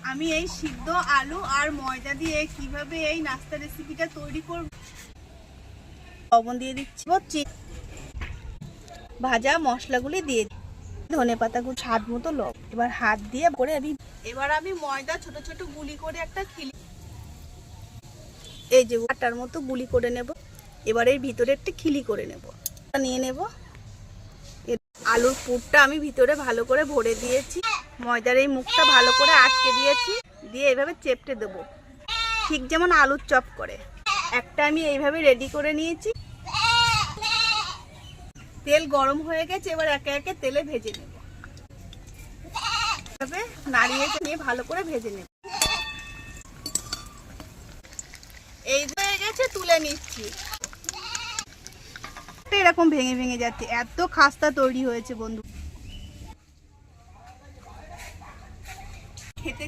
আমি এই সিদ্ধ আলু আর ময়দা দিয়ে কিভাবে এই নাস্তা রেসিপিটা তৈরি করব। লবণ দিয়ে দিচ্ছি, ভাজা মশলাগুলি দিয়ে ধনেপাতাগুলো স্বাদ মতো লবণ। এবার হাত দিয়ে করে আমি ময়দা ছোট ছোট গুলি করে একটা খিলি, এই যে আটার মতো গুলি করে নেব। এবার এর ভিতরে একটা খিলি করে নেব, নিয়ে নেব। আলুর পুরটা আমি ভিতরে ভালো করে ভরে দিয়েছি, ময়দার এই মুখটা ভালো করে আটকে দিয়েছি, দিয়ে এইভাবে চেপটে দেবো, ঠিক যেমন আলুর চপ করে। একটা আমি এইভাবে রেডি করে নিয়েছি। তেল গরম হয়ে গেছে, এবার একে একে তেলে ভেজে নেব। এভাবে নাড়িয়ে নিয়ে ভালো করে ভেজে নেব। এই হয়ে গেছে, তুলে নিচ্ছি। এরকম ভেঙে ভেঙে যাচ্ছে, এত খাস্তা তৈরি হয়েছে বন্ধু। খেতে